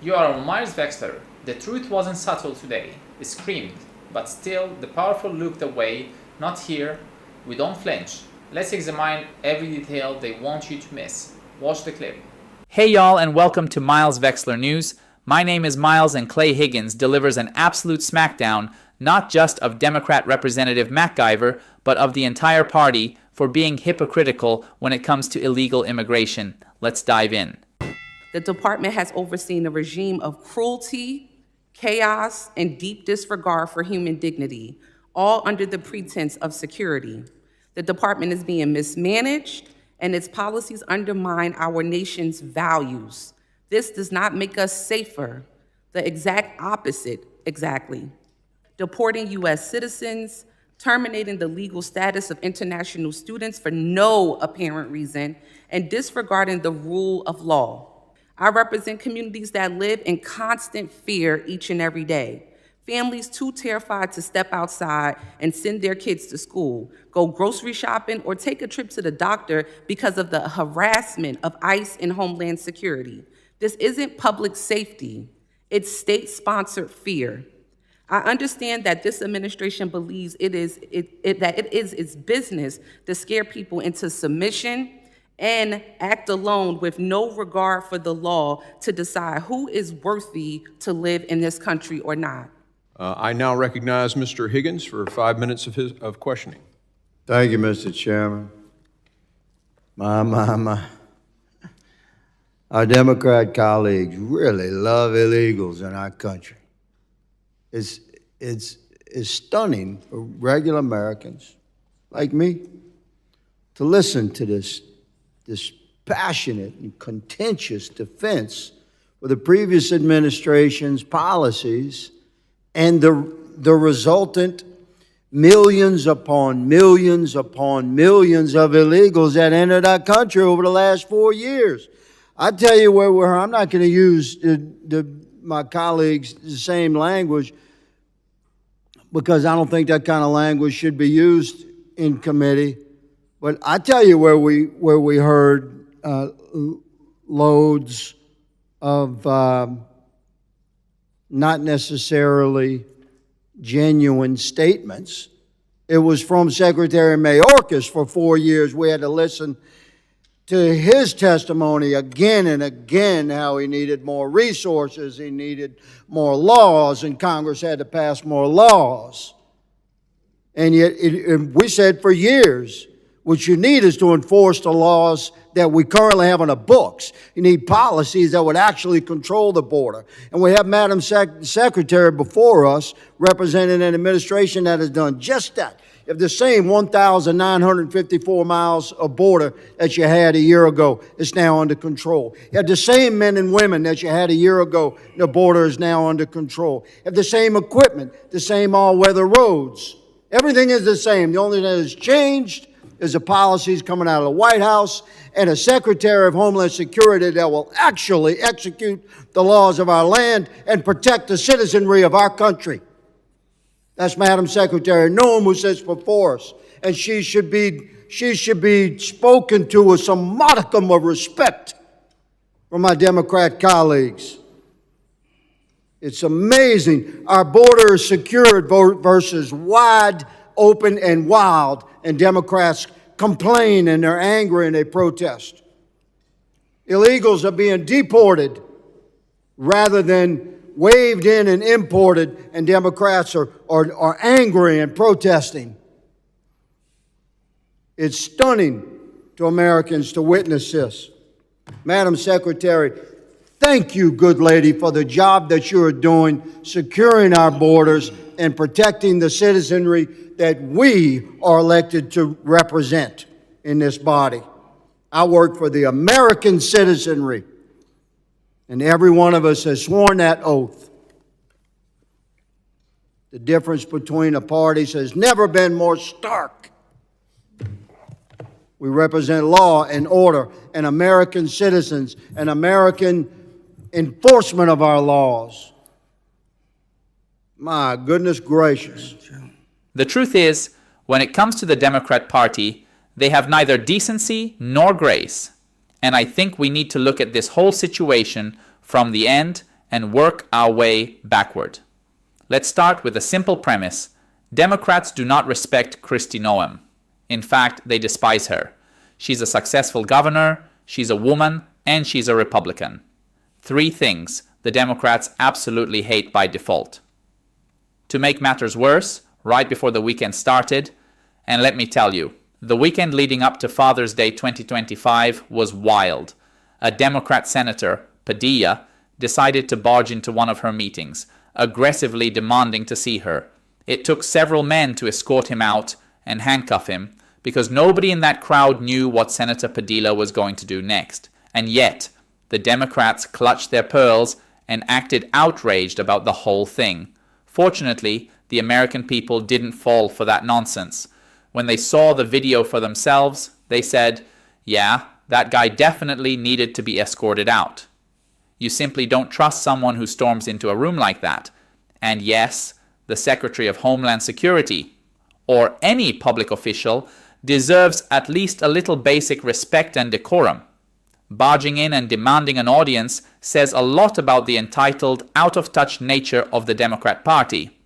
You are on Myers Vexler. The truth wasn't subtle today. It screamed. But still, the powerful looked away. Not here. We don't flinch. Let's examine every detail they want you to miss. Watch the clip. Hey y'all, and welcome to Miles Vexler News. My name is Miles, and Clay Higgins delivers an absolute smackdown, not just of Democrat Representative McIver, but of the entire party for being hypocritical when it comes to illegal immigration. Let's dive in. The department has overseen a regime of cruelty, chaos, and deep disregard for human dignity, all under the pretense of security. The department is being mismanaged, and its policies undermine our nation's values. This does not make us safer, the exact opposite, exactly. Deporting U.S. citizens, terminating the legal status of international students for no apparent reason, and disregarding the rule of law. I represent communities that live in constant fear each and every day. Families too terrified to step outside and send their kids to school, go grocery shopping, or take a trip to the doctor because of the harassment of ICE and Homeland Security. This isn't public safety, it's state-sponsored fear. I understand that this administration believes that it is its business to scare people into submission and act alone with no regard for the law to decide who is worthy to live in this country or not. I now recognize Mr. Higgins for 5 minutes of questioning. Thank you, Mr. Chairman. My. Our Democrat colleagues really love illegals in our country. It's stunning for regular Americans like me to listen to this passionate and contentious defense of the previous administration's policies and the resultant millions upon millions upon millions of illegals that entered our country over the last 4 years. I tell you where we're, I'm not going to use my colleagues' the same language because I don't think that kind of language should be used in committee. But I tell you where we heard loads of not necessarily genuine statements. It was from Secretary Mayorkas for 4 years. We had to listen to his testimony again and again, how he needed more resources, he needed more laws, and Congress had to pass more laws. And yet, we said for years, what you need is to enforce the laws that we currently have on the books. You need policies that would actually control the border. And we have Madam Secretary before us representing an administration that has done just that. If the same 1,954 miles of border that you had a year ago is now under control. You have the same men and women that you had a year ago, the border is now under control. You have the same equipment, the same all-weather roads. Everything is the same. The only thing that has changed is the policies coming out of the White House and a Secretary of Homeland Security that will actually execute the laws of our land and protect the citizenry of our country. That's Madam Secretary Noem, who sits before us, and she should be spoken to with some modicum of respect from my Democrat colleagues. It's amazing. Our border is secured versus wide open and wild, and Democrats complain and they're angry and they protest. Illegals are being deported rather than waved in and imported, and Democrats are angry and protesting. It's stunning to Americans to witness this. Madam Secretary, thank you, good lady, for the job that you are doing, securing our borders and protecting the citizenry that we are elected to represent in this body. I work for the American citizenry, and every one of us has sworn that oath. The difference between the parties has never been more stark. We represent law and order and American citizens and American enforcement of our laws. My goodness gracious. The truth is, when it comes to the Democrat Party, they have neither decency nor grace. And I think we need to look at this whole situation from the end and work our way backward. Let's start with a simple premise. Democrats do not respect Kristi Noem. In fact, they despise her. She's a successful governor, she's a woman, and she's a Republican. 3 things the Democrats absolutely hate by default. To make matters worse, right before the weekend started, and let me tell you, the weekend leading up to Father's Day 2025 was wild. A Democrat senator, Padilla, decided to barge into one of her meetings, aggressively demanding to see her. It took several men to escort him out and handcuff him, because nobody in that crowd knew what Senator Padilla was going to do next. And yet, the Democrats clutched their pearls and acted outraged about the whole thing. Fortunately, the American people didn't fall for that nonsense. When they saw the video for themselves, they said, yeah, that guy definitely needed to be escorted out. You simply don't trust someone who storms into a room like that. And yes, the Secretary of Homeland Security, or any public official, deserves at least a little basic respect and decorum. Barging in and demanding an audience says a lot about the entitled, out-of-touch nature of the Democrat Party.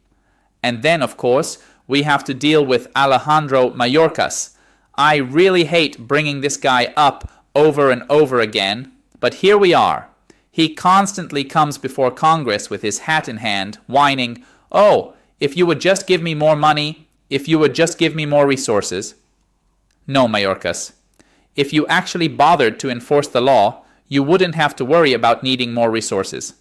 And then, of course, we have to deal with Alejandro Mayorkas. I really hate bringing this guy up over and over again, but here we are. He constantly comes before Congress with his hat in hand, whining, "Oh, if you would just give me more money, if you would just give me more resources." No, Mayorkas. If you actually bothered to enforce the law, you wouldn't have to worry about needing more resources.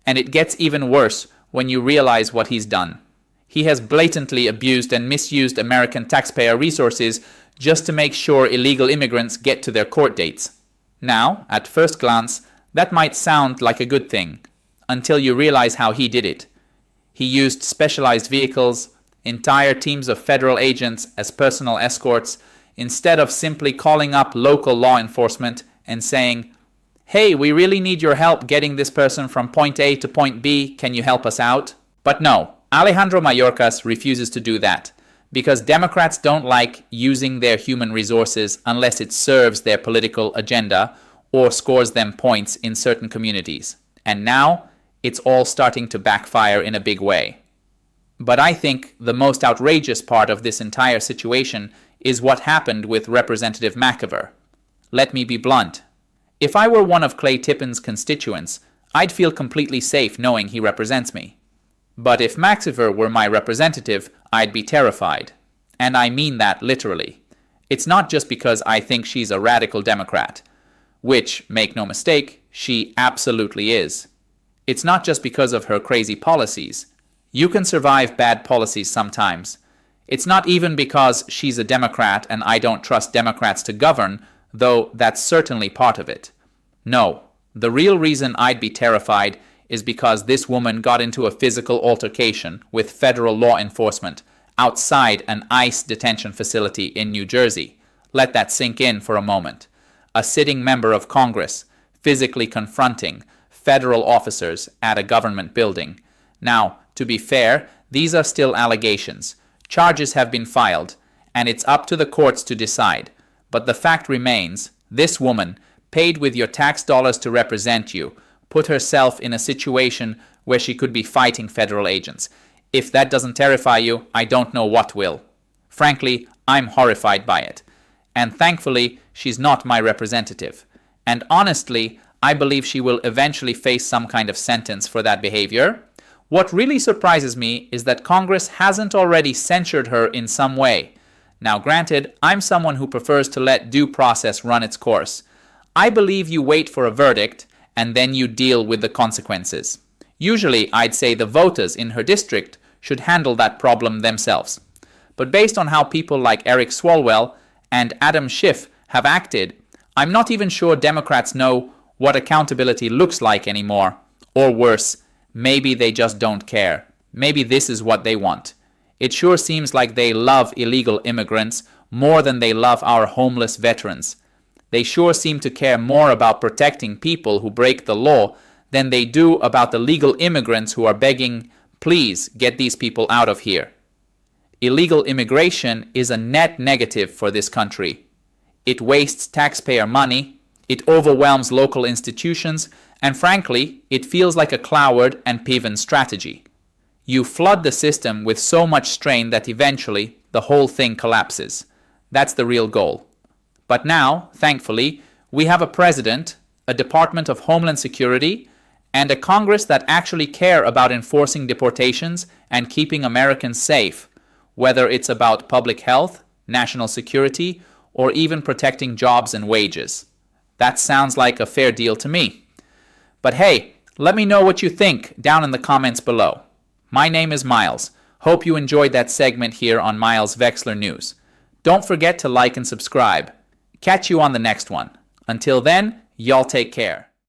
And it gets even worse when you realize what he's done. He has blatantly abused and misused American taxpayer resources just to make sure illegal immigrants get to their court dates. Now, at first glance, that might sound like a good thing, until you realize how he did it. He used specialized vehicles, entire teams of federal agents as personal escorts, instead of simply calling up local law enforcement and saying, "Hey, we really need your help getting this person from point A to point B, can you help us out?" But no, Alejandro Mayorkas refuses to do that, because Democrats don't like using their human resources unless it serves their political agenda or scores them points in certain communities. And now, it's all starting to backfire in a big way. But I think the most outrageous part of this entire situation is what happened with Representative McIver. Let me be blunt. If I were one of Clay Tippin's constituents, I'd feel completely safe knowing he represents me. But if McIver were my representative, I'd be terrified. And I mean that literally. It's not just because I think she's a radical Democrat, which, make no mistake, she absolutely is. It's not just because of her crazy policies. You can survive bad policies sometimes. It's not even because she's a Democrat and I don't trust Democrats to govern, though that's certainly part of it. No, the real reason I'd be terrified is because this woman got into a physical altercation with federal law enforcement outside an ICE detention facility in New Jersey. Let that sink in for a moment. A sitting member of Congress physically confronting federal officers at a government building. Now, to be fair, these are still allegations. Charges have been filed, and it's up to the courts to decide. But the fact remains, this woman, paid with your tax dollars to represent you, put herself in a situation where she could be fighting federal agents. If that doesn't terrify you, I don't know what will. Frankly, I'm horrified by it. And thankfully, she's not my representative. And honestly, I believe she will eventually face some kind of sentence for that behavior. What really surprises me is that Congress hasn't already censured her in some way. Now granted, I'm someone who prefers to let due process run its course. I believe you wait for a verdict and then you deal with the consequences. Usually, I'd say the voters in her district should handle that problem themselves. But based on how people like Eric Swalwell and Adam Schiff have acted, I'm not even sure Democrats know what accountability looks like anymore. Or worse, maybe they just don't care. Maybe this is what they want. It sure seems like they love illegal immigrants more than they love our homeless veterans. They sure seem to care more about protecting people who break the law than they do about the legal immigrants who are begging, "Please get these people out of here." Illegal immigration is a net negative for this country. It wastes taxpayer money, it overwhelms local institutions, And frankly, it feels like a Cloward and Piven strategy. You flood the system with so much strain that eventually the whole thing collapses. That's the real goal. But now, thankfully, we have a president, a Department of Homeland Security, and a Congress that actually care about enforcing deportations and keeping Americans safe, whether it's about public health, national security, or even protecting jobs and wages. That sounds like a fair deal to me. But hey, let me know what you think down in the comments below. My name is Miles. Hope you enjoyed that segment here on Miles Vexler News. Don't forget to like and subscribe. Catch you on the next one. Until then, y'all take care.